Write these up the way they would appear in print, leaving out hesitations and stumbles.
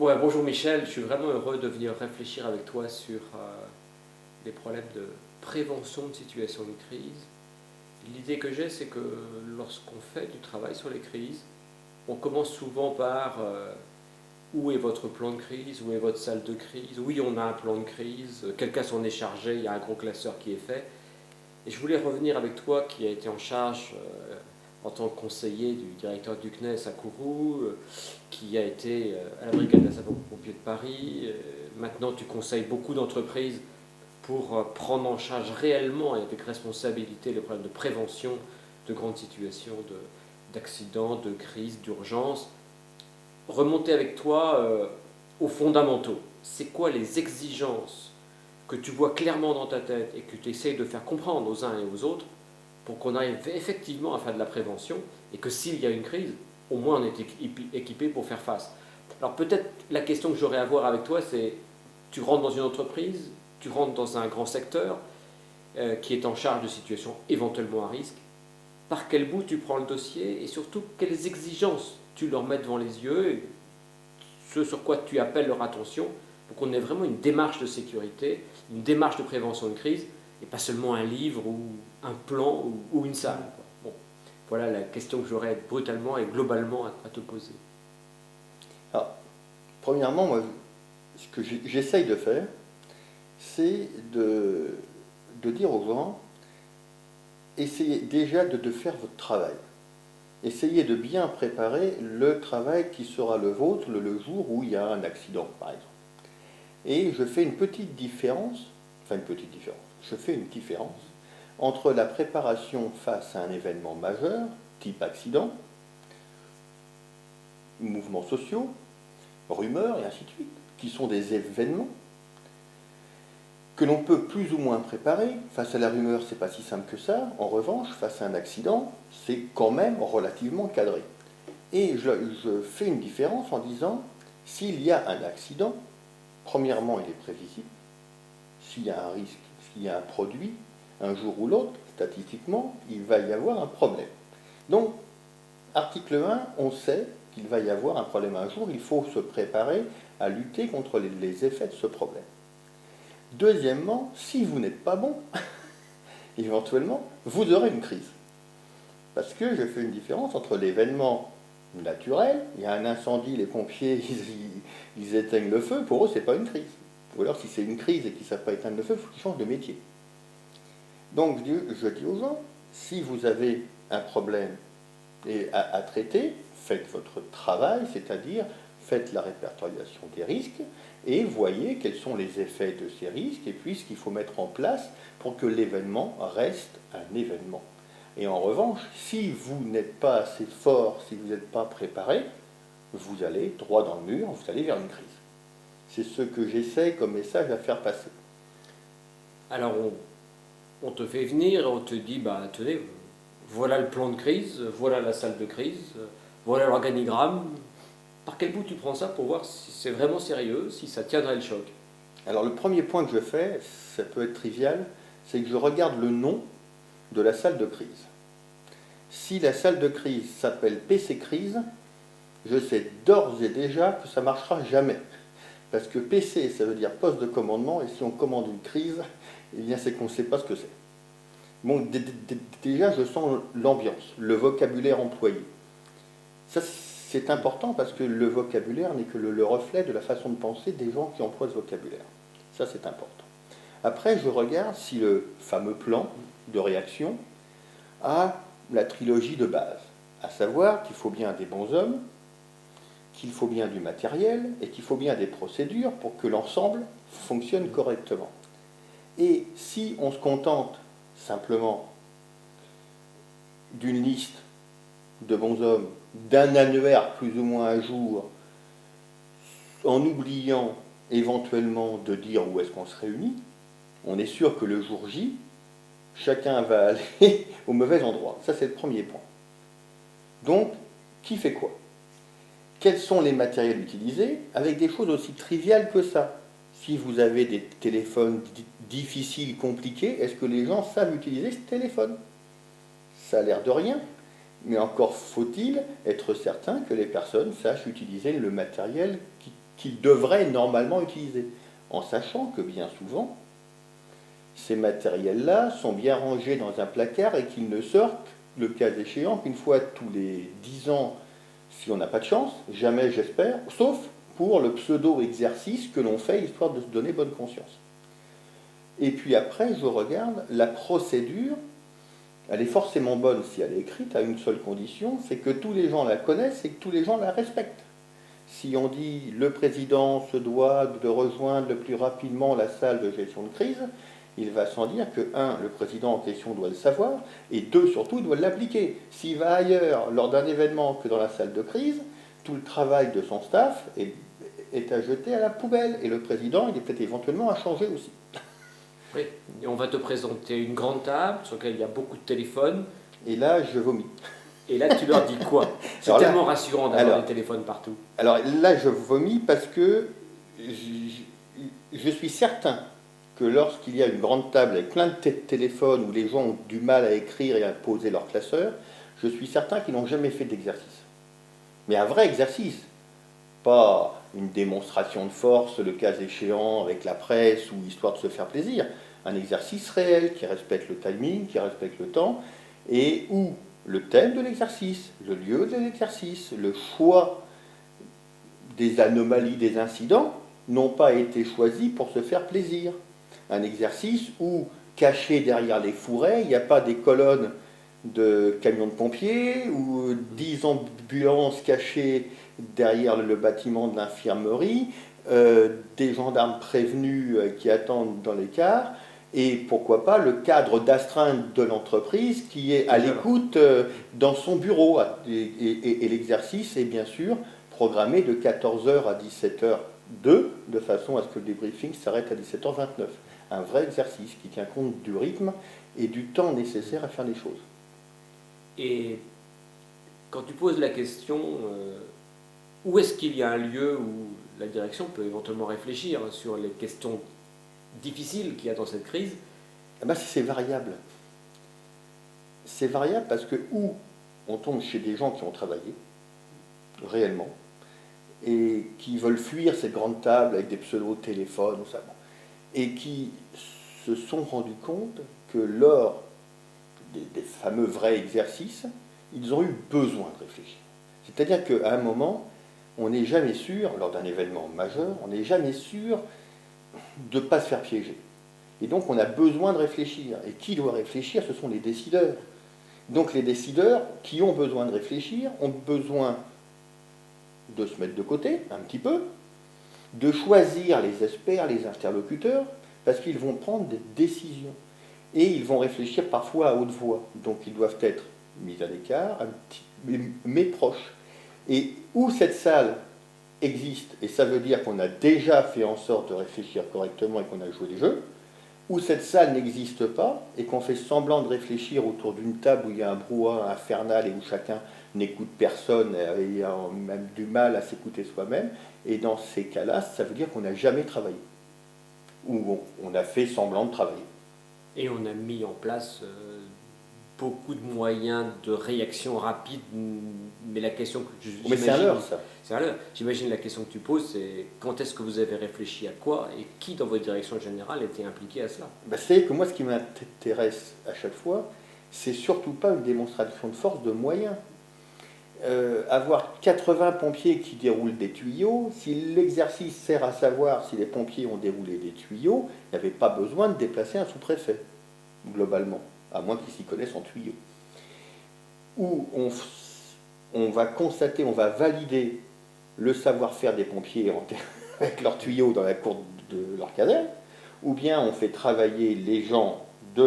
Ouais, bonjour Michel, je suis vraiment heureux de venir réfléchir avec toi sur les problèmes de prévention de situations de crise. L'idée que j'ai, c'est que lorsqu'on fait du travail sur les crises, on commence souvent par où est votre plan de crise, où est votre salle de crise, oui on a un plan de crise, quelqu'un s'en est chargé, il y a un gros classeur qui est fait. Et je voulais revenir avec toi qui a été en charge en tant que conseiller du directeur du CNES à Kourou, qui a été à la brigade des sapeurs-pompiers de Paris. Maintenant, tu conseilles beaucoup d'entreprises pour prendre en charge réellement et avec responsabilité les problèmes de prévention de grandes situations d'accidents, de crises, d'urgence. Remonter avec toi aux fondamentaux. C'est quoi les exigences que tu vois clairement dans ta tête et que tu essayes de faire comprendre aux uns et aux autres pour qu'on arrive effectivement à faire de la prévention et que s'il y a une crise, au moins on est équipé pour faire face. Alors peut-être la question que j'aurais à voir avec toi, c'est tu rentres dans une entreprise, tu rentres dans un grand secteur qui est en charge de situations éventuellement à risque. Par quel bout tu prends le dossier et surtout quelles exigences tu leur mets devant les yeux, et ce sur quoi tu appelles leur attention pour qu'on ait vraiment une démarche de sécurité, une démarche de prévention de crise et pas seulement un livre ou un plan ou une salle. Bon, voilà la question que j'aurais brutalement et globalement à te poser. Alors, premièrement, moi, ce que j'essaye de faire, c'est de dire aux gens, essayez déjà de faire votre travail. Essayez de bien préparer le travail qui sera le vôtre le jour où il y a un accident, par exemple. Et je fais une petite différence, enfin une petite différence, je fais une différence entre la préparation face à un événement majeur, type accident, mouvements sociaux, rumeurs et ainsi de suite, qui sont des événements que l'on peut plus ou moins préparer. Face à la rumeur, c'est pas si simple que ça. En revanche, face à un accident, c'est quand même relativement cadré. Et je fais une différence en disant, s'il y a un accident, premièrement, il est prévisible. S'il y a un risque, s'il y a un produit, un jour ou l'autre, statistiquement, il va y avoir un problème. Donc, article 1, on sait qu'il va y avoir un problème un jour, il faut se préparer à lutter contre les effets de ce problème. Deuxièmement, si vous n'êtes pas bon, éventuellement, vous aurez une crise. Parce que je fais une différence entre l'événement naturel, il y a un incendie, les pompiers, ils éteignent le feu, pour eux, ce n'est pas une crise. Ou alors, si c'est une crise et qu'ils ne savent pas éteindre le feu, il faut qu'ils changent de métier. Donc, je dis aux gens, si vous avez un problème à traiter, faites votre travail, c'est-à-dire faites la répertoriation des risques et voyez quels sont les effets de ces risques et puis ce qu'il faut mettre en place pour que l'événement reste un événement. Et en revanche, si vous n'êtes pas assez fort, si vous n'êtes pas préparé, vous allez droit dans le mur, vous allez vers une crise. C'est ce que j'essaie comme message à faire passer. Alors on te fait venir et on te dit, bah tenez, voilà le plan de crise, voilà la salle de crise, voilà l'organigramme. Par quel bout tu prends ça pour voir si c'est vraiment sérieux, si ça tiendrait le choc? Alors le premier point que je fais, ça peut être trivial, c'est que je regarde le nom de la salle de crise. Si la salle de crise s'appelle PC Crise, je sais d'ores et déjà que ça ne marchera jamais. Parce que PC, ça veut dire poste de commandement, et si on commande une crise, eh bien c'est qu'on ne sait pas ce que c'est. Bon, déjà, je sens l'ambiance, le vocabulaire employé. Ça, c'est important parce que le vocabulaire n'est que le reflet de la façon de penser des gens qui emploient ce vocabulaire. Ça, c'est important. Après, je regarde si le fameux plan de réaction a la trilogie de base, à savoir qu'il faut bien des bons hommes, qu'il faut bien du matériel et qu'il faut bien des procédures pour que l'ensemble fonctionne correctement. Et si on se contente simplement d'une liste de bons hommes, d'un annuaire plus ou moins à jour, en oubliant éventuellement de dire où est-ce qu'on se réunit, on est sûr que le jour J, chacun va aller au mauvais endroit. Ça, c'est le premier point. Donc, qui fait quoi? Quels sont les matériels utilisés? Avec des choses aussi triviales que ça. Si vous avez des téléphones difficiles, compliqués, est-ce que les gens savent utiliser ce téléphone? Ça a l'air de rien, mais encore faut-il être certain que les personnes sachent utiliser le matériel qu'ils devraient normalement utiliser, en sachant que bien souvent, ces matériels-là sont bien rangés dans un placard et qu'ils ne sortent, le cas échéant, qu'une fois tous les 10 ans, si on n'a pas de chance, jamais j'espère, sauf pour le pseudo-exercice que l'on fait histoire de se donner bonne conscience. Et puis après, je regarde la procédure, elle est forcément bonne si elle est écrite à une seule condition, c'est que tous les gens la connaissent et que tous les gens la respectent. Si on dit le président se doit de rejoindre le plus rapidement la salle de gestion de crise, il va sans dire que, un, le président en question doit le savoir, et deux, surtout, il doit l'appliquer. S'il va ailleurs lors d'un événement que dans la salle de crise, tout le travail de son staff est à jeter à la poubelle, et le président, il est peut-être éventuellement à changer aussi. Oui, et on va te présenter une grande table sur laquelle il y a beaucoup de téléphones. Et là, je vomis. Et là, tu leur dis quoi? C'est tellement rassurant d'avoir des téléphones partout. Alors là, je vomis parce que je suis certain que lorsqu'il y a une grande table avec plein de téléphones où les gens ont du mal à écrire et à poser leur classeur, je suis certain qu'ils n'ont jamais fait d'exercice. Mais un vrai exercice, pas une démonstration de force, le cas échéant, avec la presse ou histoire de se faire plaisir. Un exercice réel qui respecte le timing, qui respecte le temps, et où le thème de l'exercice, le lieu de l'exercice, le choix des anomalies, des incidents, n'ont pas été choisis pour se faire plaisir. Un exercice où, caché derrière les fourrés, il n'y a pas des colonnes de camions de pompiers ou 10 ambulances cachées derrière le bâtiment de l'infirmerie, des gendarmes prévenus qui attendent dans les cars, et pourquoi pas le cadre d'astreinte de l'entreprise qui est à l'écoute dans son bureau. Et l'exercice est bien sûr programmé de 14h à 17h02, de façon à ce que le débriefing s'arrête à 17h29. Un vrai exercice qui tient compte du rythme et du temps nécessaire à faire les choses. Et quand tu poses la question, où est-ce qu'il y a un lieu où la direction peut éventuellement réfléchir sur les questions difficiles qu'il y a dans cette crise? Eh ben, c'est variable. C'est variable parce que où on tombe chez des gens qui ont travaillé, réellement, et qui veulent fuir cette grande table avec des pseudo-téléphones, ou ça, et qui se sont rendus compte que lors des fameux vrais exercices, ils ont eu besoin de réfléchir. C'est-à-dire qu'à un moment, on n'est jamais sûr, lors d'un événement majeur, on n'est jamais sûr de ne pas se faire piéger. Et donc on a besoin de réfléchir. Et qui doit réfléchir? Ce sont les décideurs. Donc les décideurs qui ont besoin de réfléchir ont besoin de se mettre de côté un petit peu, de choisir les experts, les interlocuteurs, parce qu'ils vont prendre des décisions. Et ils vont réfléchir parfois à haute voix. Donc ils doivent être mis à l'écart, mais proches. Et où cette salle existe, et ça veut dire qu'on a déjà fait en sorte de réfléchir correctement et qu'on a joué les jeux, où cette salle n'existe pas et qu'on fait semblant de réfléchir autour d'une table où il y a un brouhaha infernal et où chacun n'écoute personne et a même du mal à s'écouter soi-même, et dans ces cas-là, ça veut dire qu'on n'a jamais travaillé, ou on a fait semblant de travailler. Et on a mis en place beaucoup de moyens de réaction rapide, mais la question que j'imagine... Mais c'est à l'heure, ça. C'est à l'heure. J'imagine la question que tu poses, c'est quand est-ce que vous avez réfléchi à quoi et qui, dans votre direction générale, était impliqué à cela? C'est que moi, ce qui m'intéresse à chaque fois, c'est surtout pas une démonstration de force, de moyens. Avoir 80 pompiers qui déroulent des tuyaux, si l'exercice sert à savoir si les pompiers ont déroulé des tuyaux, il n'y avait pas besoin de déplacer un sous-préfet, globalement, à moins qu'ils s'y connaissent en tuyaux. Où on va constater, on va valider le savoir-faire des pompiers avec leurs tuyaux dans la cour de leur caserne, ou bien on fait travailler les gens de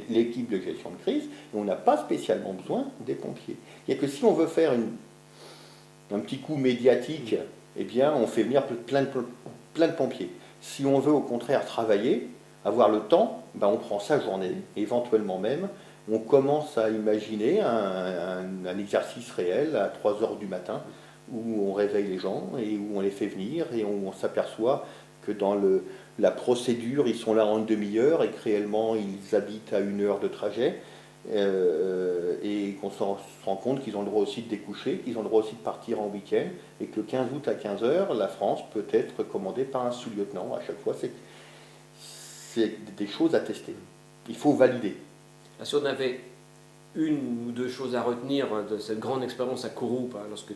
l'équipe de gestion de crise, et on n'a pas spécialement besoin des pompiers. Il n'y a que si on veut faire un petit coup médiatique, eh bien on fait venir plein de pompiers. Si on veut au contraire travailler, avoir le temps, ben on prend sa journée, éventuellement même, on commence à imaginer un exercice réel à 3 heures du matin, où on réveille les gens et où on les fait venir, et on s'aperçoit que dans la procédure, ils sont là en une demi-heure et que réellement ils habitent à 1 heure de trajet. et qu'on se rend compte qu'ils ont le droit aussi de découcher, qu'ils ont le droit aussi de partir en week-end, et que le 15 août à 15 heures, la France peut être commandée par un sous-lieutenant. À chaque fois, c'est des choses à tester. Il faut valider. Si on avait une ou deux choses à retenir de cette grande expérience à Kourou, lorsque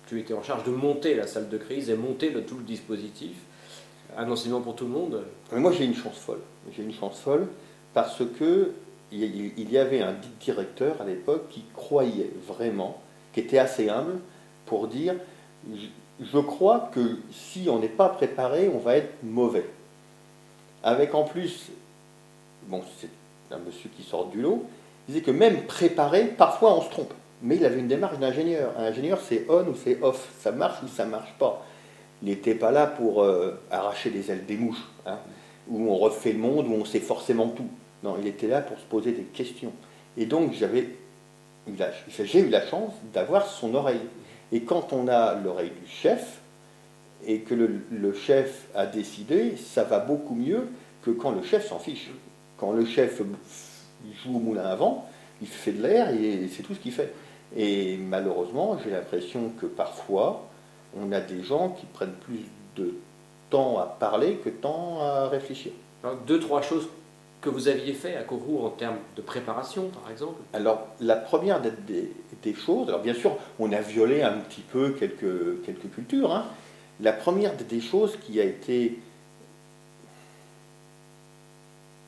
tu étais en charge de monter la salle de crise et monter tout le dispositif, un enseignement pour tout le monde. Mais moi, j'ai une chance folle. J'ai une chance folle parce que il y avait un directeur à l'époque qui croyait vraiment, qui était assez humble pour dire je crois que si on n'est pas préparé, on va être mauvais. Avec en plus, bon, c'est un monsieur qui sort du lot, il disait que même préparé, parfois on se trompe. Mais il avait une démarche d'ingénieur. Un ingénieur, c'est on ou c'est off. Ça marche ou ça marche pas. Il n'était pas là pour arracher les ailes des mouches, hein, où on refait le monde, où on sait forcément tout. Non, il était là pour se poser des questions. Et donc j'ai eu la chance d'avoir son oreille. Et quand on a l'oreille du chef, et que le chef a décidé, ça va beaucoup mieux que quand le chef s'en fiche. Quand le chef joue au moulin à vent, il fait de l'air et c'est tout ce qu'il fait. Et malheureusement, j'ai l'impression que parfois, on a des gens qui prennent plus de temps à parler que de temps à réfléchir. Alors, deux, trois choses que vous aviez fait à Kourou en termes de préparation, par exemple. Alors, la première des choses, alors bien sûr, on a violé un petit peu quelques cultures, hein. La première des choses qui a été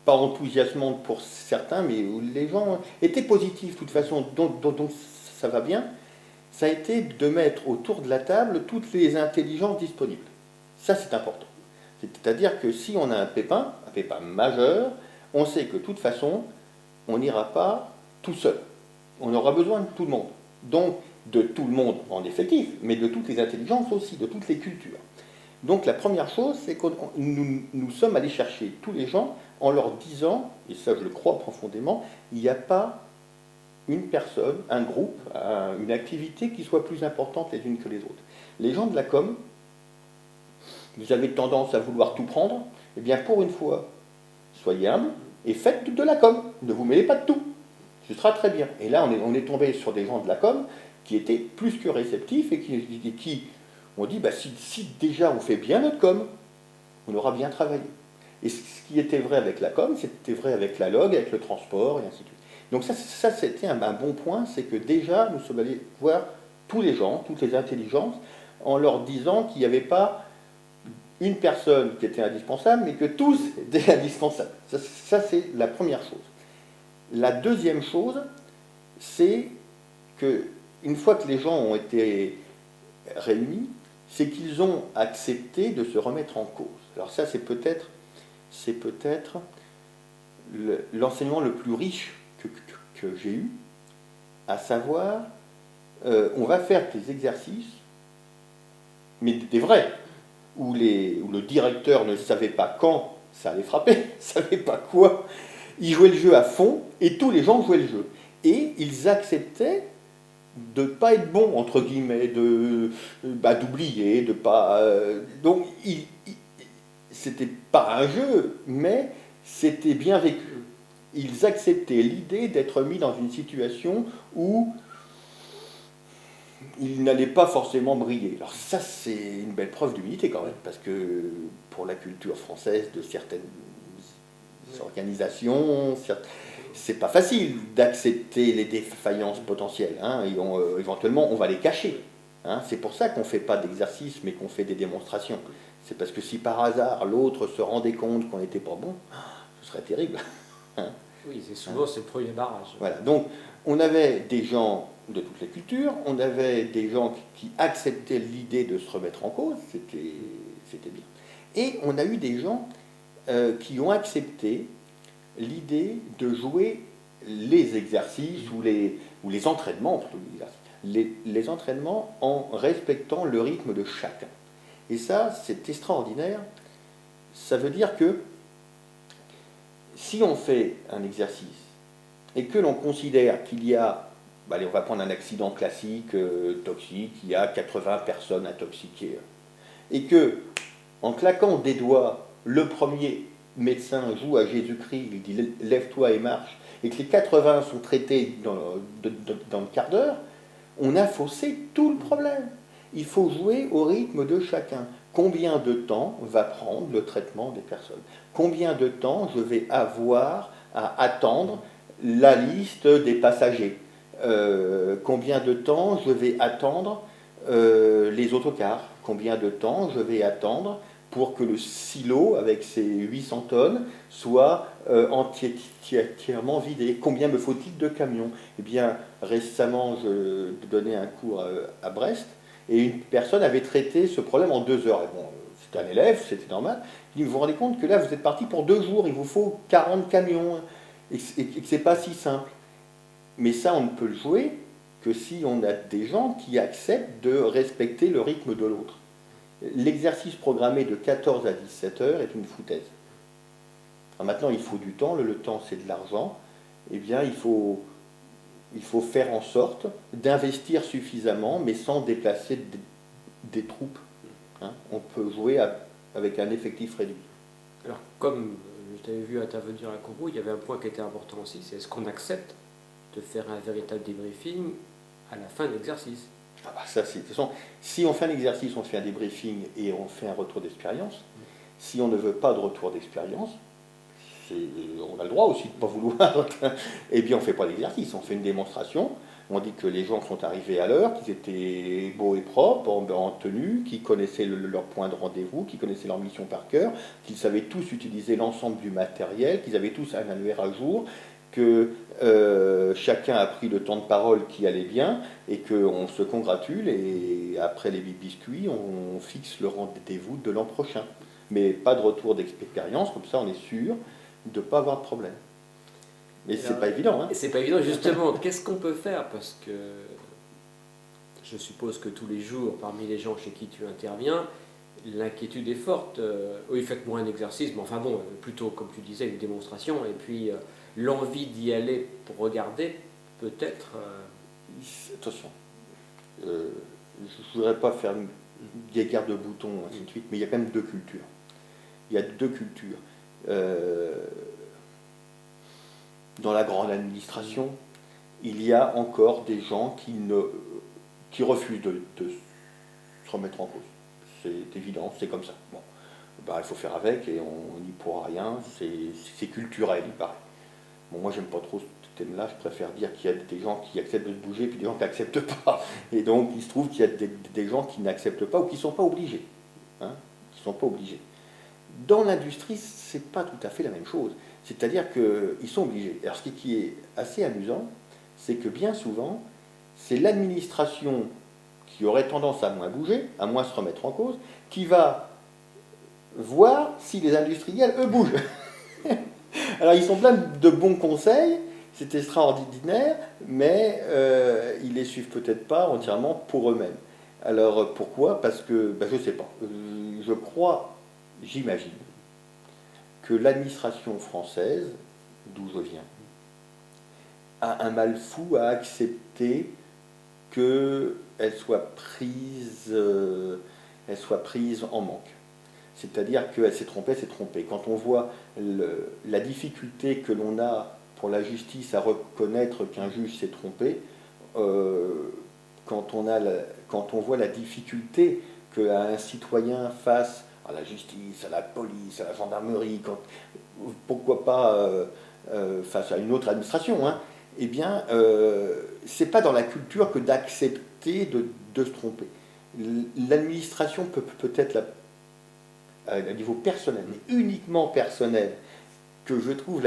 pas enthousiasmante pour certains, mais où les gens étaient positifs de toute façon, donc ça va bien, ça a été de mettre autour de la table toutes les intelligences disponibles. Ça, c'est important. C'est-à-dire que si on a un pépin majeur, on sait que de toute façon, on n'ira pas tout seul. On aura besoin de tout le monde. Donc, de tout le monde en effectif, mais de toutes les intelligences aussi, de toutes les cultures. Donc, la première chose, c'est que nous sommes allés chercher tous les gens en leur disant, et ça je le crois profondément, il n'y a pas une personne, un groupe, une activité qui soit plus importante les unes que les autres. Les gens de la com, vous avez tendance à vouloir tout prendre, eh bien pour une fois, soyez humble et faites de la com. Ne vous mêlez pas de tout. Ce sera très bien. Et là, on est tombé sur des gens de la com qui étaient plus que réceptifs et qui ont dit, bah, si déjà on fait bien notre com, on aura bien travaillé. Et ce qui était vrai avec la com, c'était vrai avec la log, avec le transport, et ainsi de suite. Donc ça c'était un bon point, c'est que déjà, nous sommes allés voir tous les gens, toutes les intelligences, en leur disant qu'il n'y avait pas une personne qui était indispensable, mais que tous étaient indispensables. Ça c'est la première chose. La deuxième chose, c'est que une fois que les gens ont été réunis, c'est qu'ils ont accepté de se remettre en cause. Alors ça, c'est peut-être l'enseignement le plus riche que j'ai eu, à savoir, on va faire des exercices, mais des vrais, où le directeur ne savait pas quand ça allait frapper, ne savait pas quoi. Il jouait le jeu à fond, et tous les gens jouaient le jeu. Et ils acceptaient de ne pas être bons, entre guillemets, d'oublier, de pas... donc, c'était pas un jeu, mais c'était bien vécu. Ils acceptaient l'idée d'être mis dans une situation où ils n'allaient pas forcément briller. Alors ça, c'est une belle preuve d'humilité quand même, parce que pour la culture française de certaines organisations, c'est pas facile d'accepter les défaillances potentielles, hein, et éventuellement on va les cacher. Hein. C'est pour ça qu'on ne fait pas d'exercice, mais qu'on fait des démonstrations. C'est parce que si par hasard l'autre se rendait compte qu'on n'était pas bon, ce serait terrible. Hein. Oui, c'est souvent c'est le premier barrage. Voilà. Donc on avait des gens de toutes les cultures, on avait des gens qui acceptaient l'idée de se remettre en cause, c'était bien. Et on a eu des gens qui ont accepté l'idée de jouer les exercices ou les entraînements, les entraînements en respectant le rythme de chacun. Et ça, c'est extraordinaire. Ça veut dire que si on fait un exercice et que l'on considère qu'il y a, allez, on va prendre un accident classique, toxique, il y a 80 personnes intoxiquées, et que, en claquant des doigts, le premier médecin joue à Jésus-Christ, il dit lève-toi et marche, et que les 80 sont traités dans le quart d'heure, on a faussé tout le problème. Il faut jouer au rythme de chacun. Combien de temps va prendre le traitement des personnes? Combien de temps je vais avoir à attendre la liste des passagers? Combien de temps je vais attendre les autocars? Combien de temps je vais attendre pour que le silo, avec ses 800 tonnes, soit entièrement vidé? Combien me faut-il de camions? Eh bien, récemment, je donnais un cours à Brest, et une personne avait traité ce problème en 2 heures. Et bon, c'était un élève, c'était normal. Il dit, vous vous rendez compte que là, vous êtes parti pour 2 jours, il vous faut 40 camions, et que c'est pas si simple. Mais ça, on ne peut le jouer que si on a des gens qui acceptent de respecter le rythme de l'autre. L'exercice programmé de 14 à 17 heures est une foutaise. Alors maintenant, il faut du temps, le temps c'est de l'argent. Eh bien, il faut faire en sorte d'investir suffisamment, mais sans déplacer des troupes. Hein. On peut jouer avec un effectif réduit. Alors, comme je t'avais vu intervenir à Kourou, il y avait un point qui était important aussi, c'est est-ce qu'on accepte de faire un véritable débriefing à la fin de l'exercice? Ah bah ça, de toute façon, si on fait un exercice, on fait un débriefing et on fait un retour d'expérience. Si on ne veut pas de retour d'expérience, on a le droit aussi de ne pas vouloir. Eh bien, on ne fait pas l'exercice, on fait une démonstration. On dit que les gens sont arrivés à l'heure, qu'ils étaient beaux et propres, en tenue, qu'ils connaissaient leur point de rendez-vous, qu'ils connaissaient leur mission par cœur, qu'ils savaient tous utiliser l'ensemble du matériel, qu'ils avaient tous un annuaire à jour, que chacun a pris le temps de parole qui allait bien, et qu'on se congratule, et après les biscuits, on fixe le rendez-vous de l'an prochain. Mais pas de retour d'expérience, comme ça on est sûr de ne pas avoir de problème. Mais c'est pas évident. Hein. C'est pas évident, justement. Qu'est-ce qu'on peut faire? Parce que je suppose que tous les jours, parmi les gens chez qui tu interviens, l'inquiétude est forte. Oui, faites-moi un exercice, mais enfin bon, plutôt, comme tu disais, une démonstration. Et puis, l'envie d'y aller pour regarder, peut-être... Attention, je ne voudrais pas faire une guéguerre de boutons, ainsi de suite, mais il y a quand même deux cultures. Il y a deux cultures. Dans la grande administration, il y a encore des gens qui refusent de se remettre en cause. C'est évident, c'est comme ça. Bon. Ben, il faut faire avec et on n'y pourra rien, c'est culturel, il paraît. Bon, moi, j'aime pas trop ce thème-là, je préfère dire qu'il y a des gens qui acceptent de se bouger puis des gens qui n'acceptent pas. Et donc, il se trouve qu'il y a des gens qui n'acceptent pas ou qui ne sont pas obligés. Hein, qui sont pas obligés. Dans l'industrie, c'est pas tout à fait la même chose. C'est-à-dire qu'ils sont obligés. Alors, ce qui est assez amusant, c'est que bien souvent, c'est l'administration qui aurait tendance à moins bouger, à moins se remettre en cause, qui va voir si les industriels, eux, bougent. Alors, ils sont pleins de bons conseils, c'est extraordinaire, mais ils les suivent peut-être pas entièrement pour eux-mêmes. Alors, pourquoi? Parce que, ben, je ne sais pas. Je crois, j'imagine, que l'administration française, d'où je viens, a un mal fou à accepter qu'elle soit prise en manque. C'est-à-dire qu'elle s'est trompée, c'est trompée. Quand on voit la difficulté que l'on a pour la justice à reconnaître qu'un juge s'est trompé, quand on voit la difficulté qu'a un citoyen face à la justice, à la police, à la gendarmerie, pourquoi pas face à une autre administration, hein, eh bien, c'est pas dans la culture que d'accepter de se tromper. L'administration peut-être à niveau personnel, mais uniquement personnel, que je trouve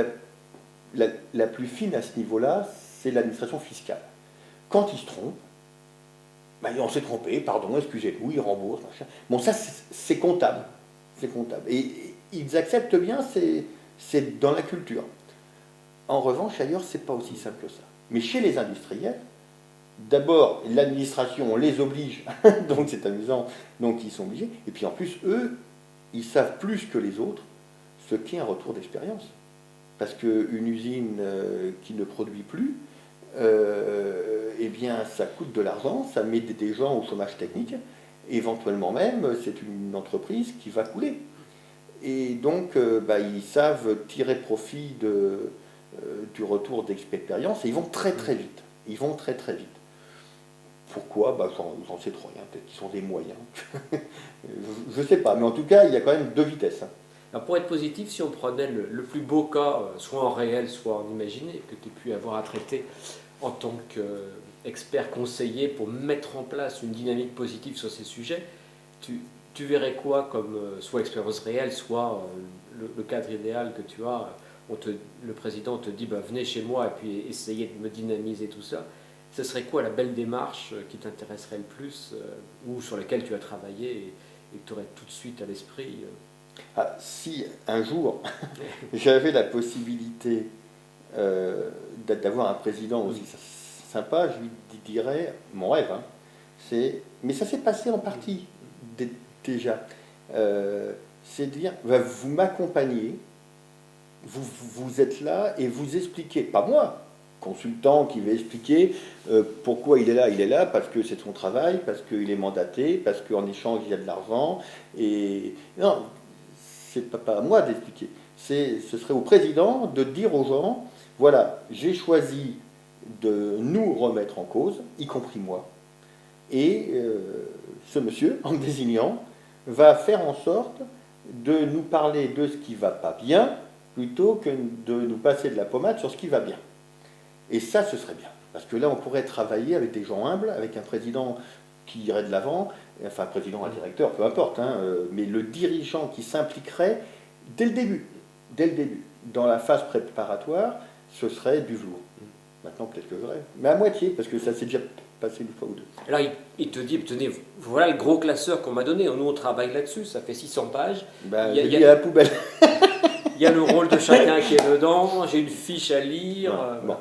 la plus fine à ce niveau-là, c'est l'administration fiscale. Quand ils se trompent, ben, on s'est trompé, pardon, excusez-nous, ils remboursent, machin. Bon, ça, c'est comptable. C'est comptable. Et ils acceptent bien, c'est dans la culture. En revanche, ailleurs, c'est pas aussi simple que ça. Mais chez les industriels, d'abord, l'administration, on les oblige, donc c'est amusant, donc ils sont obligés. Et puis en plus, eux, ils savent plus que les autres ce qu'est un retour d'expérience. Parce qu'une usine qui ne produit plus, eh bien, ça coûte de l'argent, ça met des gens au chômage technique, éventuellement même, c'est une entreprise qui va couler. Et donc, ils savent tirer profit du retour d'expérience et ils vont très très vite. Ils vont très très vite. Pourquoi? J'en sais trop rien. Peut-être qu'ils sont des moyens. Je ne sais pas. Mais en tout cas, il y a quand même deux vitesses. Alors pour être positif, si on prenait le plus beau cas, soit en réel, soit en imaginé, que tu aies pu avoir à traiter en tant qu'expert conseiller pour mettre en place une dynamique positive sur ces sujets, tu verrais quoi comme soit expérience réelle, soit le cadre idéal que tu as le président te dit venez chez moi et puis essayez de me dynamiser tout ça. Ce serait quoi la belle démarche qui t'intéresserait le plus ou sur laquelle tu as travaillé et que tu aurais tout de suite à l'esprit Si un jour j'avais la possibilité d'avoir un président aussi sympa, je lui dirais, mon rêve, hein, mais ça s'est passé en partie déjà, c'est de dire, vous m'accompagnez, vous êtes là et vous expliquez, pas moi, consultant qui va expliquer pourquoi il est là, parce que c'est son travail, parce qu'il est mandaté, parce qu'en échange il y a de l'argent, et non, c'est pas à moi d'expliquer, ce serait au président de dire aux gens, voilà, j'ai choisi de nous remettre en cause, y compris moi, et ce monsieur, en me désignant, va faire en sorte de nous parler de ce qui va pas bien, plutôt que de nous passer de la pommade sur ce qui va bien. Et ça, ce serait bien. Parce que là, on pourrait travailler avec des gens humbles, avec un président qui irait de l'avant, enfin un président, un directeur, peu importe, hein, mais le dirigeant qui s'impliquerait dès le début, dans la phase préparatoire, ce serait du velours. Maintenant, peut-être que je rêve, mais à moitié, parce que ça s'est déjà passé une fois ou deux. Alors il te dit, tenez, voilà le gros classeur qu'on m'a donné, nous on travaille là-dessus, ça fait 600 pages. Il y a la poubelle. Il y a le rôle de chacun qui est dedans, j'ai une fiche à lire. Bon.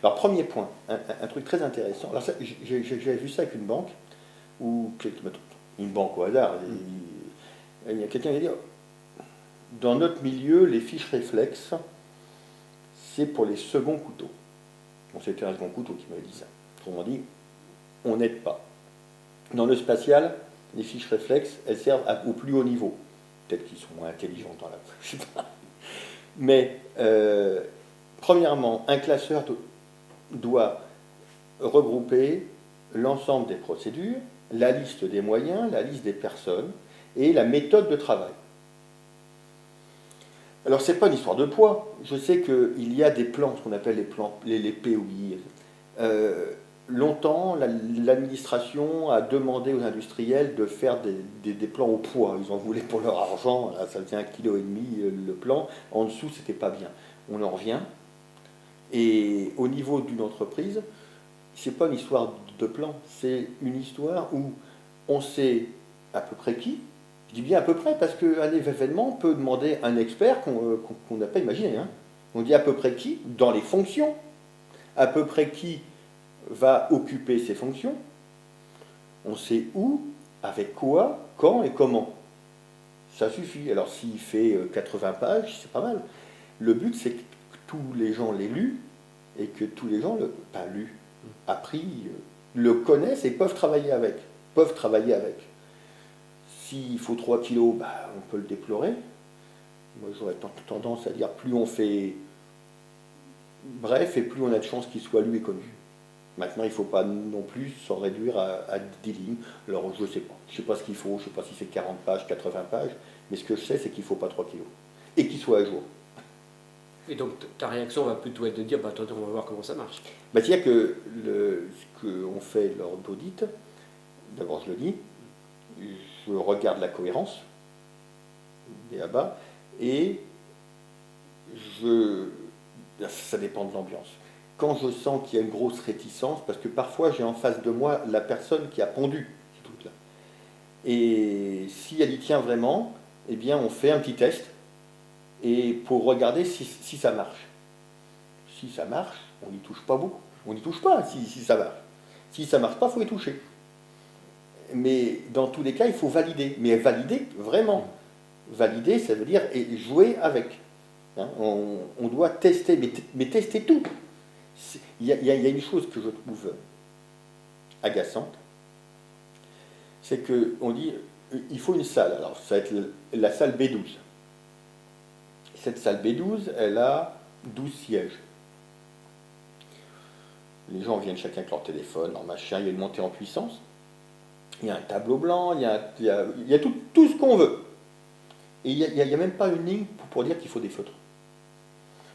Alors, premier point, un truc très intéressant. Alors, j'ai vu ça avec une banque, ou une banque au hasard. Il y a quelqu'un qui a dit, dans notre milieu, les fiches réflexes, c'est pour les seconds couteaux. Bon, c'était un second couteau qui m'avait dit ça. Autrement dit, on n'aide pas. Dans le spatial, les fiches réflexes, elles servent au plus haut niveau. Peut-être qu'ils sont moins intelligents dans la... Je sais pas. Mais, premièrement, un classeur doit regrouper l'ensemble des procédures, la liste des moyens, la liste des personnes et la méthode de travail. Alors, ce n'est pas une histoire de poids. Je sais qu'il y a des plans, ce qu'on appelle les plans, les POI. Longtemps, l'administration a demandé aux industriels de faire des plans au poids. Ils en voulaient pour leur argent. Là, ça faisait 1,5 kg le plan. En dessous, c'était pas bien. On en revient. Et au niveau d'une entreprise, c'est pas une histoire de plan. C'est une histoire où on sait à peu près qui. Je dis bien à peu près parce qu'un événement peut demander un expert qu'on n'a pas imaginé. Hein. On dit à peu près qui dans les fonctions, à peu près qui va occuper ces fonctions. On sait où, avec quoi, quand et comment. Ça suffit. Alors s'il fait 80 pages, c'est pas mal. Le but, c'est que tous les gens l'aient lu et que tous les gens, pas lu, appris, le connaissent et peuvent travailler avec. S'il faut 3 kilos, on peut le déplorer. Moi, j'aurais tendance à dire plus on fait bref et plus on a de chances qu'il soit lu et connu. Maintenant, il ne faut pas non plus s'en réduire à 10 lignes. Alors, je ne sais pas. Je ne sais pas ce qu'il faut. Je ne sais pas si c'est 40 pages, 80 pages. Mais ce que je sais, c'est qu'il ne faut pas 3 kilos. Et qu'il soit à jour. Et donc, ta réaction va plutôt être de dire, attendez, on va voir comment ça marche. C'est-à-dire que ce qu'on fait lors d'audit, d'abord je le dis, je regarde la cohérence des abats et ça dépend de l'ambiance. Quand je sens qu'il y a une grosse réticence, parce que parfois j'ai en face de moi la personne qui a pondu ce truc-là. Et si elle y tient vraiment, eh bien on fait un petit test et pour regarder si ça marche. Si ça marche, on n'y touche pas beaucoup. On n'y touche pas si ça marche. Si ça ne marche pas, il faut y toucher. Mais dans tous les cas, il faut valider. Mais valider, vraiment. Valider, ça veut dire jouer avec. Hein, on doit tester, mais tester tout. Il y a une chose que je trouve agaçante, c'est qu'on dit il faut une salle. Alors, ça va être la salle B12. Cette salle B12, elle a 12 sièges. Les gens viennent chacun avec leur téléphone, leur machin, il y a une montée en puissance. Il y a un tableau blanc, il y a tout ce qu'on veut. Et il n'y a même pas une ligne pour dire qu'il faut des feutres.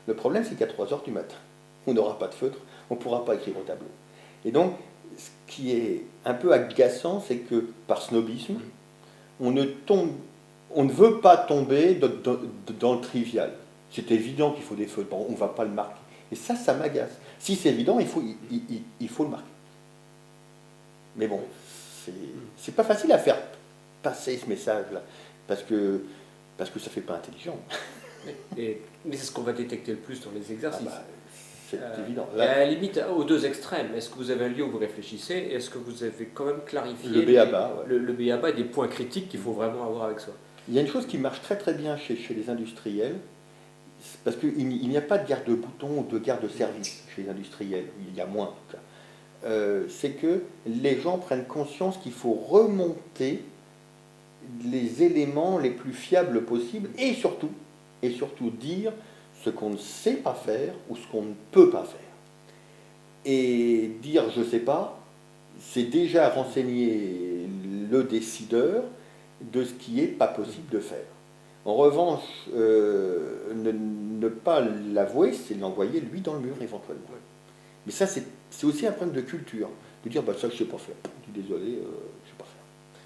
Le problème, c'est qu'à 3 heures du matin, on n'aura pas de feutre, on ne pourra pas écrire au tableau. Et donc, ce qui est un peu agaçant, c'est que par snobisme, on ne veut pas tomber dans le trivial. C'est évident qu'il faut des feutres, bon, on ne va pas le marquer. Et ça m'agace. Si c'est évident, il faut le marquer. Mais bon, c'est pas facile à faire passer ce message-là, parce que ça ne fait pas intelligent. Mais c'est ce qu'on va détecter le plus dans les exercices. C'est évident. Là, à la limite, aux deux extrêmes, est-ce que vous avez un lieu où vous réfléchissez? Est-ce que vous avez quand même clarifié le B.A.-ba, le B.A.-ba et des points critiques qu'il faut vraiment avoir avec soi? Il y a une chose qui marche très très bien chez les industriels, parce qu'il n'y a pas de garde de bouton ou de garde de service chez les industriels, il y a moins en tout cas. C'est que les gens prennent conscience qu'il faut remonter les éléments les plus fiables possibles et surtout dire ce qu'on ne sait pas faire ou ce qu'on ne peut pas faire. Et dire je ne sais pas, c'est déjà renseigner le décideur de ce qui n'est pas possible de faire. En revanche, ne pas l'avouer, c'est l'envoyer lui dans le mur éventuellement. Mais ça, c'est aussi un problème de culture, de dire bah, ça je ne sais pas faire, je suis désolé, je ne sais pas faire.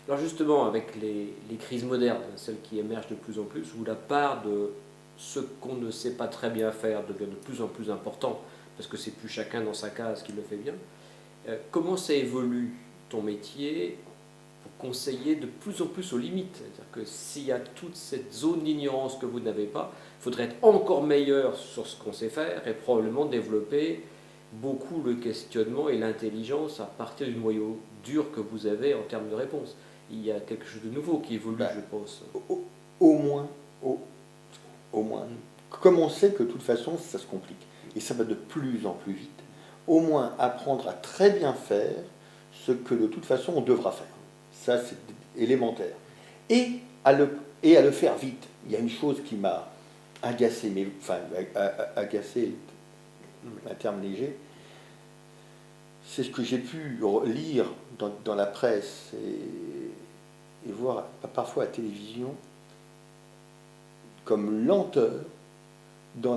Alors justement, avec les crises modernes, celles qui émergent de plus en plus, où la part de ce qu'on ne sait pas très bien faire devient de plus en plus important, parce que c'est plus chacun dans sa case qui le fait bien, comment ça évolue ton métier pour conseiller de plus en plus aux limites? C'est-à-dire que s'il y a toute cette zone d'ignorance que vous n'avez pas, il faudrait être encore meilleur sur ce qu'on sait faire et probablement développer beaucoup le questionnement et l'intelligence à partir du noyau dur que vous avez en termes de réponse. Il y a quelque chose de nouveau qui évolue, je pense. Au moins, comme on sait que de toute façon ça se complique, et ça va de plus en plus vite, au moins apprendre à très bien faire ce que de toute façon on devra faire. Ça c'est élémentaire. Et à le faire vite. Il y a une chose qui m'a agacé, agacé, un terme léger, c'est ce que j'ai pu lire dans la presse et voir parfois à la télévision comme lenteur dans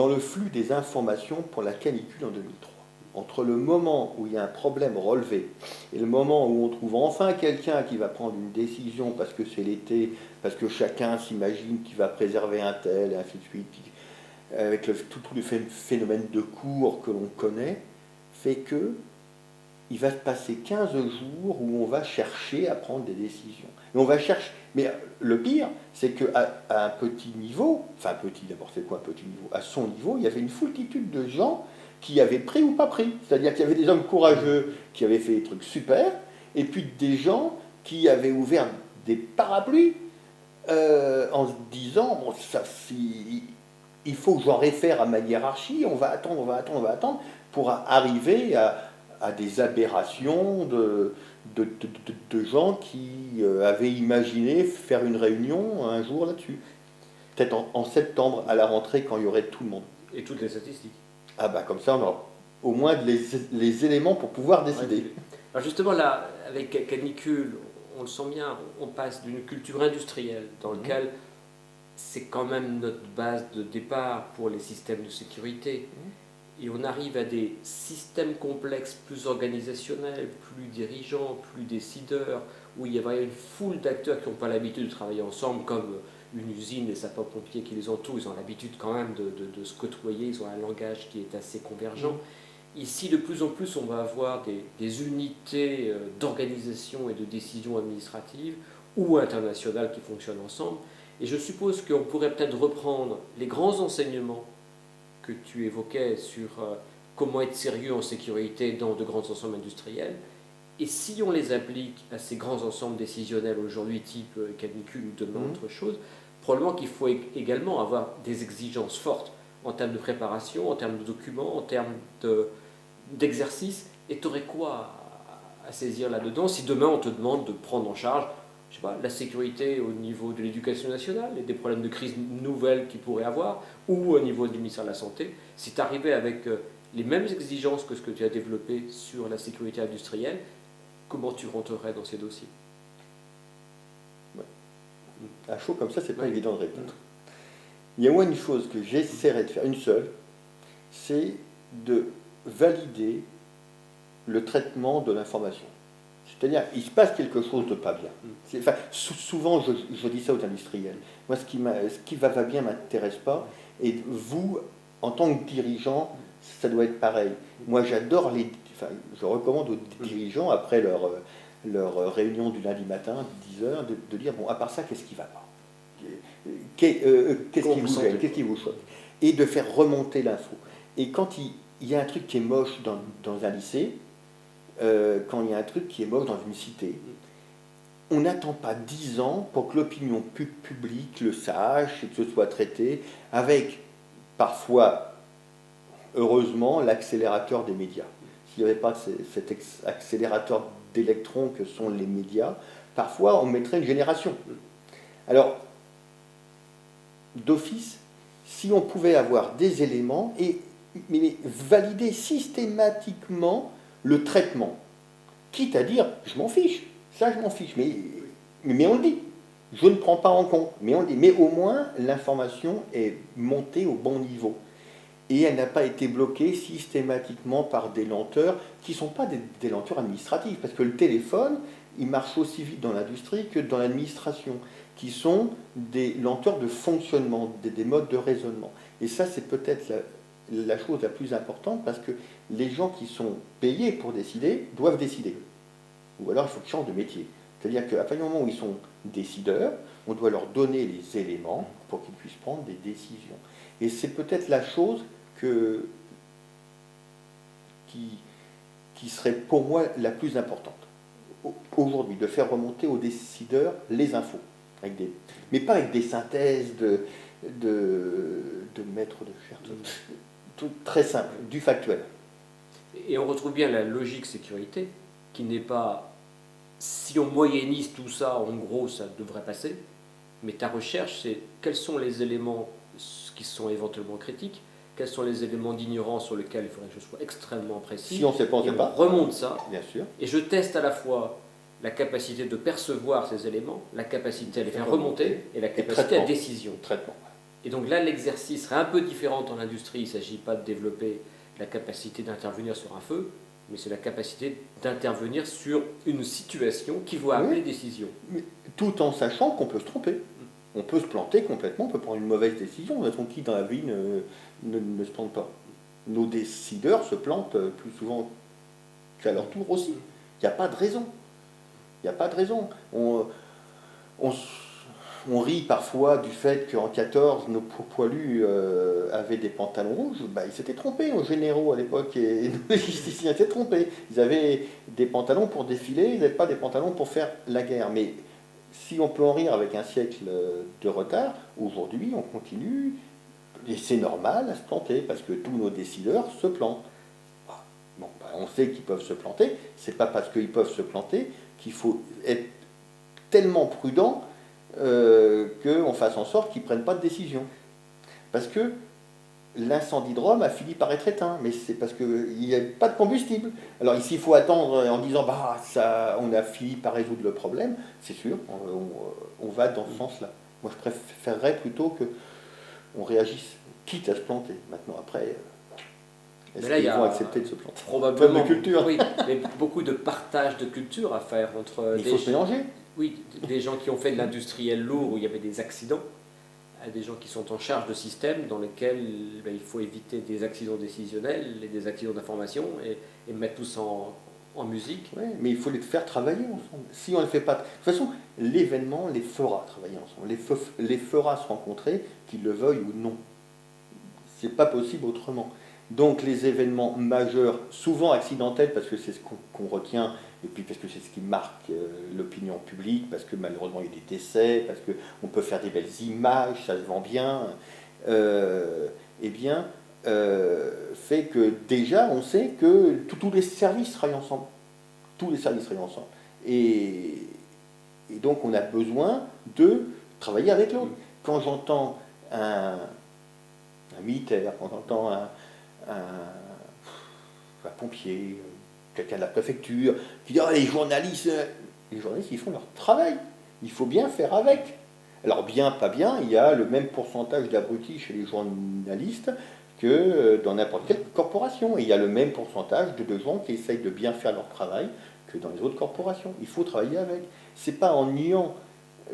le flux des informations pour la canicule en 2003. Entre le moment où il y a un problème relevé et le moment où on trouve enfin quelqu'un qui va prendre une décision parce que c'est l'été, parce que chacun s'imagine qu'il va préserver un tel, et ainsi de suite, avec tout le phénomène de cours que l'on connaît, fait que il va se passer 15 jours où on va chercher à prendre des décisions. Et on va chercher. Mais le pire, c'est qu'à un petit niveau, enfin petit d'abord, c'est quoi un petit niveau? À son niveau, il y avait une foultitude de gens qui avaient pris ou pas pris. C'est-à-dire qu'il y avait des hommes courageux qui avaient fait des trucs super, et puis des gens qui avaient ouvert des parapluies en se disant, bon, ça, il faut que j'en réfère à ma hiérarchie, on va attendre pour arriver à des aberrations de gens qui avaient imaginé faire une réunion un jour là-dessus. Peut-être en septembre, à la rentrée, quand il y aurait tout le monde. Et toutes les statistiques. Ah bah comme ça, on aura au moins les éléments pour pouvoir décider. Alors justement, là, avec Canicule, on le sent bien, on passe d'une culture industrielle dans laquelle c'est quand même notre base de départ pour les systèmes de sécurité. Et on arrive à des systèmes complexes plus organisationnels, plus dirigeants, plus décideurs, où il y a une foule d'acteurs qui n'ont pas l'habitude de travailler ensemble, comme une usine, les sapeurs-pompiers qui les entourent, ils ont l'habitude quand même de se côtoyer, ils ont un langage qui est assez convergent. Ici, de plus en plus, on va avoir des unités d'organisation et de décision administrative ou internationales qui fonctionnent ensemble. Et je suppose qu'on pourrait peut-être reprendre les grands enseignements que tu évoquais sur comment être sérieux en sécurité dans de grands ensembles industriels. Et si on les applique à ces grands ensembles décisionnels aujourd'hui, type canicule ou demain autre chose, probablement qu'il faut également avoir des exigences fortes en termes de préparation, en termes de documents, en termes d'exercice. Et tu aurais quoi à saisir là-dedans si demain on te demande de prendre en charge je sais pas, la sécurité au niveau de l'éducation nationale et des problèmes de crise nouvelles qu'ils pourraient avoir, ou au niveau du ministère de la Santé, si tu arrivais avec les mêmes exigences que ce que tu as développé sur la sécurité industrielle, comment tu rentrerais dans ces dossiers? À chaud comme ça, c'est pas Oui. évident de répondre. Il y a moi une chose que j'essaierai de faire, une seule, c'est de valider le traitement de l'information. C'est-à-dire, il se passe quelque chose de pas bien. Enfin, souvent, je dis ça aux industriels. Moi, ce qui va bien m'intéresse pas. Et vous, en tant que dirigeant, ça doit être pareil. Moi, j'adore les... Enfin, je recommande aux dirigeants, après leur réunion du lundi matin, 10h, de dire, bon, à part ça, qu'est-ce qui va pas? Qu'est-ce qui vous gêne? Qu'est-ce qui vous choque? Et de faire remonter l'info. Et quand il y a un truc qui est moche dans un lycée, quand il y a un truc qui est moche dans une cité, on n'attend pas 10 ans pour que l'opinion publique le sache et que ce soit traité, avec parfois, heureusement, l'accélérateur des médias. S'il n'y avait pas cet accélérateur d'électrons que sont les médias, parfois on mettrait une génération. Alors, d'office, si on pouvait avoir des éléments mais valider systématiquement le traitement, quitte à dire je m'en fiche, ça je m'en fiche, mais on le dit, je ne prends pas en compte, mais on le dit, mais au moins l'information est montée au bon niveau et elle n'a pas été bloquée systématiquement par des lenteurs qui ne sont pas des lenteurs administratives, parce que le téléphone, il marche aussi vite dans l'industrie que dans l'administration, qui sont des lenteurs de fonctionnement, des modes de raisonnement. Et ça, c'est peut-être la chose la plus importante, parce que les gens qui sont payés pour décider doivent décider. Ou alors il faut qu'ils changent de métier. C'est-à-dire qu'à partir du moment où ils sont décideurs, on doit leur donner les éléments pour qu'ils puissent prendre des décisions. Et c'est peut-être la chose qui serait pour moi la plus importante aujourd'hui, de faire remonter aux décideurs les infos, mais pas avec des synthèses de maîtres de chair, tout très simple, du factuel. Et on retrouve bien la logique sécurité, qui n'est pas, si on moyennise tout ça, en gros, ça devrait passer, mais ta recherche, c'est quels sont les éléments qui sont éventuellement critiques, quels sont les éléments d'ignorance sur lesquels il faudrait que je sois extrêmement précis. Si on ne sait pas, on ne sait pas. Remonte ça, bien sûr. Et je teste à la fois la capacité de percevoir ces éléments, la capacité à les faire remonter et la capacité à décision. Traitement. Et donc là, l'exercice serait un peu différent en industrie. Il ne s'agit pas de développer la capacité d'intervenir sur un feu, mais c'est la capacité d'intervenir sur une situation qui va amener décision. Mais tout en sachant qu'on peut se tromper. On peut se planter complètement, on peut prendre une mauvaise décision. Qui dans la vie ne se plante pas? Nos décideurs se plantent plus souvent qu'à leur tour aussi. Il n'y a pas de raison. Il n'y a pas de raison. On rit parfois du fait qu'en 14, nos poilus avaient des pantalons rouges. Ils s'étaient trompés, nos généraux à l'époque, et nos logisticiens s'étaient trompés. Ils avaient des pantalons pour défiler, ils n'avaient pas des pantalons pour faire la guerre. Mais si on peut en rire avec un siècle de retard, aujourd'hui on continue, et c'est normal à se planter, parce que tous nos décideurs se plantent. On sait qu'ils peuvent se planter, c'est pas parce qu'ils peuvent se planter qu'il faut être tellement prudent qu'on fasse en sorte qu'ils ne prennent pas de décision. Parce que l'incendie de Rome a fini par être éteint, mais c'est parce qu'il n'y a pas de combustible. Alors ici, il faut attendre en disant on a fini par résoudre le problème, c'est sûr, on va dans ce sens-là. Moi, je préférerais plutôt qu'on réagisse, quitte à se planter. Maintenant, après, est-ce qu'ils vont accepter de se planter? Probablement. De culture. Oui, mais beaucoup de partage de culture à faire entre il faut se mélanger. Oui, des gens qui ont fait de l'industriel lourd où il y avait des accidents, à des gens qui sont en charge de systèmes dans lesquels il faut éviter des accidents décisionnels et des accidents d'information et mettre tout ça en musique. Oui, mais il faut les faire travailler ensemble. Si on ne le fait pas... De toute façon, l'événement les fera travailler ensemble, les fera se rencontrer, qu'ils le veuillent ou non. C'est pas possible autrement. Donc les événements majeurs, souvent accidentels, parce que c'est ce qu'on retient, et puis parce que c'est ce qui marque l'opinion publique, parce que malheureusement il y a des décès, parce qu'on peut faire des belles images, ça se vend bien, fait que déjà on sait que tous les services travaillent ensemble. Tous les services travaillent ensemble. Et Et donc on a besoin de travailler avec l'autre. Quand j'entends un militaire, quand j'entends un pompier, quelqu'un de la préfecture, qui dit oh, les journalistes, ils font leur travail. Il faut bien faire avec. Alors bien, pas bien, il y a le même pourcentage d'abrutis chez les journalistes que dans n'importe quelle corporation. Et il y a le même pourcentage de gens qui essayent de bien faire leur travail que dans les autres corporations. Il faut travailler avec. C'est pas en niant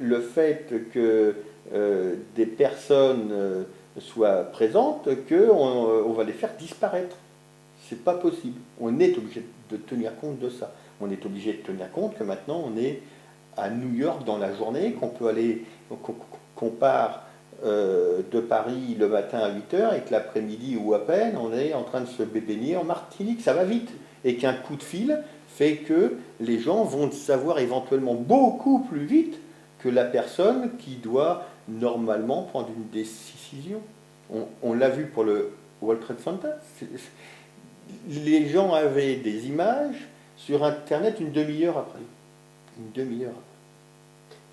le fait que des personnes soient présentes qu'on va les faire disparaître. C'est pas possible. On est obligé de tenir compte de ça. On est obligé de tenir compte que maintenant on est à New York dans la journée, qu'on peut aller, qu'on part de Paris le matin à 8 heures et que l'après-midi ou à peine on est en train de se baigner en Martinique, ça va vite. Et qu'un coup de fil fait que les gens vont savoir éventuellement beaucoup plus vite que la personne qui doit normalement prendre une décision. On l'a vu pour le World Trade Center. Les gens avaient des images sur Internet une demi-heure après. Une demi-heure après.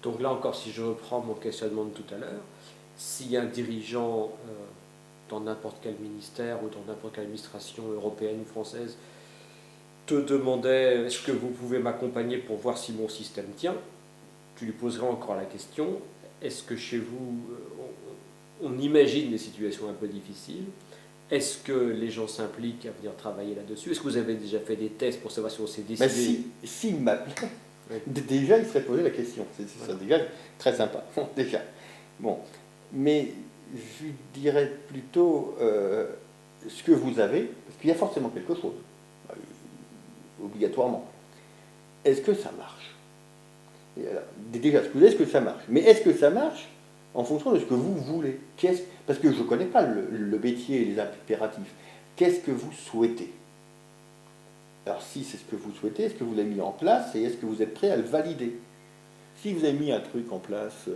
Donc là encore, si je reprends mon questionnement de tout à l'heure, si un dirigeant dans n'importe quel ministère ou dans n'importe quelle administration européenne ou française te demandait est-ce que vous pouvez m'accompagner pour voir si mon système tient, tu lui poserais encore la question, est-ce que chez vous, on imagine des situations un peu difficiles? Est-ce que les gens s'impliquent à venir travailler là-dessus? Est-ce que vous avez déjà fait des tests pour savoir si on s'est décidé? Ben s'il m'appelait, déjà il serait posé la question. C'est déjà très sympa. Déjà. Bon. Mais je dirais plutôt ce que vous avez, parce qu'il y a forcément quelque chose, obligatoirement. Est-ce que ça marche? Déjà, ce que vous avez, est-ce que ça marche? Mais est-ce que ça marche en fonction de ce que vous voulez? Parce que je ne connais pas le métier et les impératifs. Qu'est-ce que vous souhaitez? Alors si c'est ce que vous souhaitez, est-ce que vous l'avez mis en place et est-ce que vous êtes prêt à le valider? Si vous avez mis un truc en place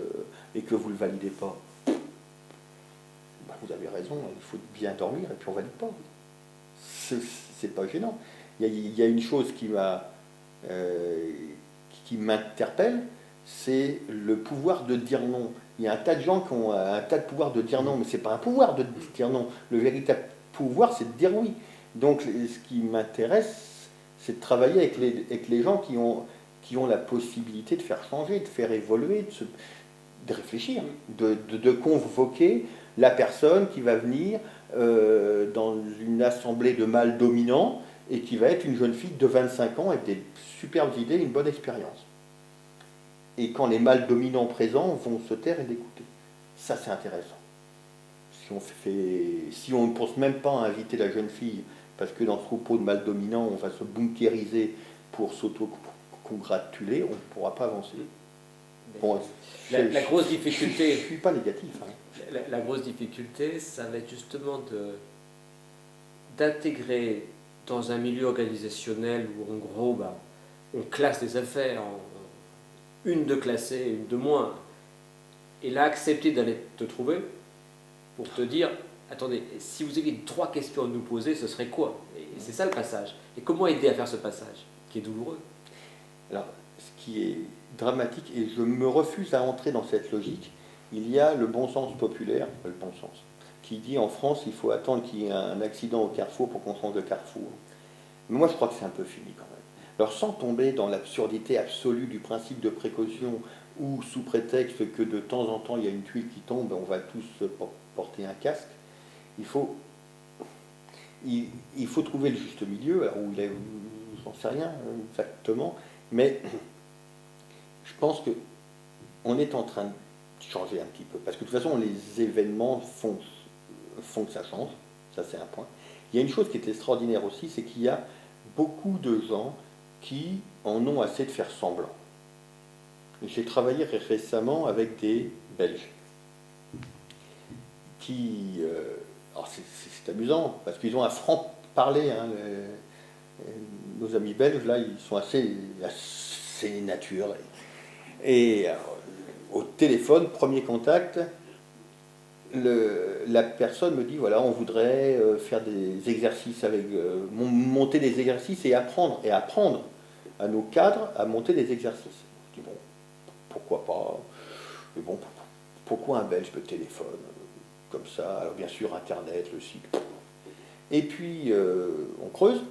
et que vous ne le validez pas, ben vous avez raison, il faut bien dormir et puis on ne valide pas. C'est pas gênant. Il y a une chose qui m'interpelle, c'est le pouvoir de dire non. Il y a un tas de gens qui ont un tas de pouvoir de dire non, mais ce n'est pas un pouvoir de dire non. Le véritable pouvoir, c'est de dire oui. Donc ce qui m'intéresse, c'est de travailler avec les gens qui ont la possibilité de faire changer, de faire évoluer, de réfléchir, de convoquer la personne qui va venir dans une assemblée de mâles dominants et qui va être une jeune fille de 25 ans avec des superbes idées et une bonne expérience. Et quand les mâles dominants présents vont se taire et l'écouter. Ça, c'est intéressant. Si on ne pense même pas à inviter la jeune fille, parce que dans ce troupeau de mâles dominants, on va se bunkériser pour s'auto-congratuler, on ne pourra pas avancer. Bon, la grosse difficulté... Je ne suis pas négatif. Hein. La grosse difficulté, ça va être justement d'intégrer dans un milieu organisationnel où en gros on classe les affaires en une de classée, une de moins, et là accepter d'aller te trouver pour te dire attendez, si vous aviez 3 questions à nous poser, ce serait quoi? Et c'est ça le passage. Et comment aider à faire ce passage qui est douloureux? Alors, ce qui est dramatique, et je me refuse à entrer dans cette logique, il y a le bon sens populaire, le bon sens, qui dit en France il faut attendre qu'il y ait un accident au carrefour pour qu'on change de carrefour. Mais moi je crois que c'est un peu fini quand même. Alors sans tomber dans l'absurdité absolue du principe de précaution où sous prétexte que de temps en temps il y a une tuile qui tombe, on va tous porter un casque, il faut trouver le juste milieu, alors où il est, j'en sais rien exactement, mais je pense qu'on est en train de changer un petit peu, parce que de toute façon les événements font que ça change, ça c'est un point. Il y a une chose qui est extraordinaire aussi, c'est qu'il y a beaucoup de gens qui en ont assez de faire semblant. J'ai travaillé récemment avec des Belges qui... alors c'est amusant, parce qu'ils ont un franc-parler, hein, nos amis belges, là, ils sont assez nature. Et au téléphone, premier contact, la personne me dit, voilà, on voudrait faire des exercices monter des exercices et apprendre à nos cadres à monter des exercices. Je dis, bon, pourquoi pas. Mais bon, pourquoi un Belge me téléphone comme ça? Alors bien sûr, Internet, le site. Et puis, on creuse.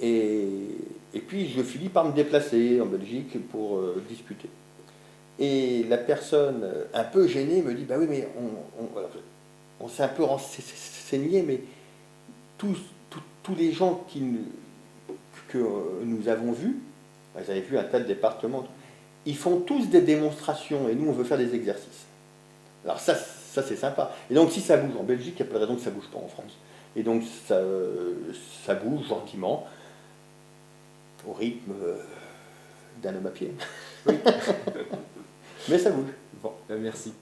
Et puis, je finis par me déplacer en Belgique pour discuter. Et la personne, un peu gênée, me dit, bah oui, mais on s'est un peu renseigné, mais tous les gens que nous avons vus, vous avez vu un tas de départements, ils font tous des démonstrations et nous on veut faire des exercices. Alors ça c'est sympa. Et donc si ça bouge en Belgique, il n'y a pas de raison que ça ne bouge pas en France. Et donc ça bouge gentiment, au rythme d'un homme à pied. Oui. Mais ça bouge. Bon, merci.